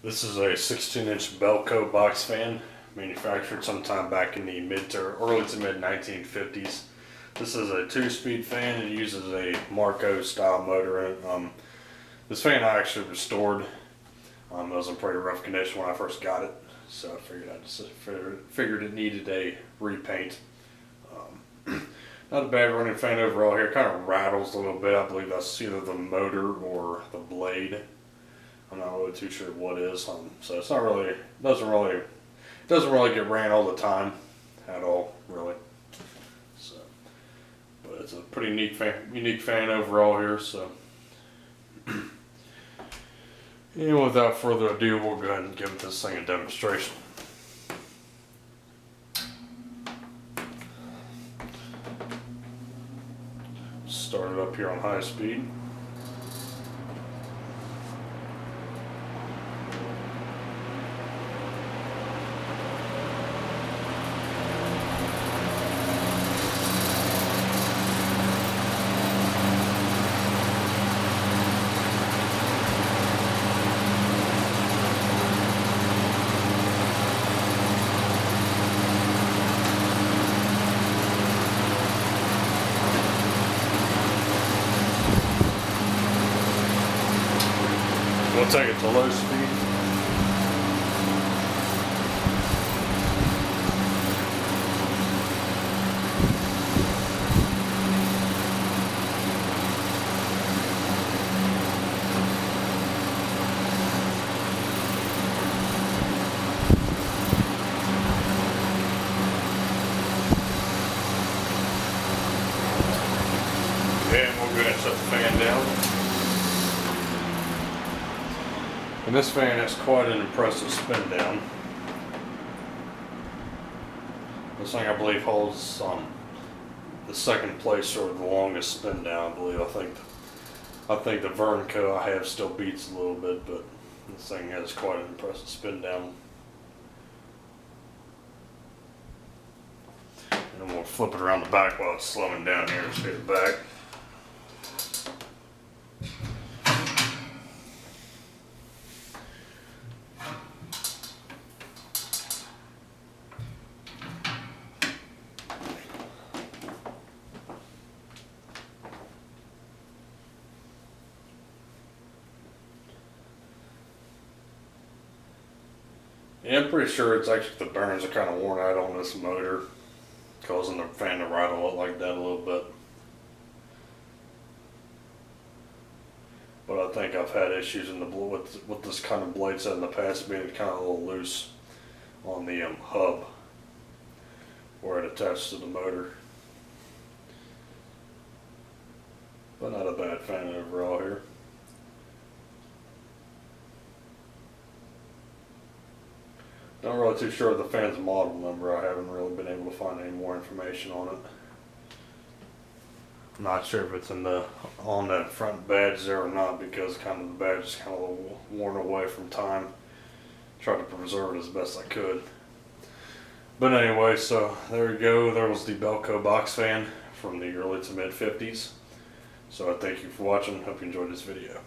This is a 16-inch Belco box fan, manufactured sometime back in the early to mid 1950s. This is a 2-speed fan. It uses a Marco style motor in it. This fan I actually restored. It was in pretty rough condition when I first got it, so I figured it needed a repaint. Not a bad running fan overall here. It kind of rattles a little bit. I believe that's either the motor or the blade. I'm not really too sure what is. So it's not really, doesn't really get ran all the time at all, really. So, but it's a pretty unique fan overall here. So, and without further ado, we'll go ahead and give this thing a demonstration. Start it up here on high speed. We'll take it to low speed. And we'll go ahead and shut the fan down. And this fan has quite an impressive spin down. This thing I believe holds the second place or the longest spin down. I believe I think the Belco I have still beats a little bit, but this thing has quite an impressive spin down. And we'll flip it around the back while it's slowing down here and see the back. Yeah, I'm pretty sure it's actually the bearings are kind of worn out on this motor, causing the fan to rattle like that a little bit. But I think I've had issues in with this kind of blade set in the past, being kind of a little loose on the hub where it attaches to the motor. But not a bad fan overall here. Not really too sure of the fan's model number. I haven't really been able to find any more information on it. I'm not sure if it's on that front badge there or not, because kind of the badge is kind of a little worn away from time. Tried to preserve it as best I could. But anyway, so there we go. There was the Belco box fan from the early to mid 50s. So I thank you for watching. Hope you enjoyed this video.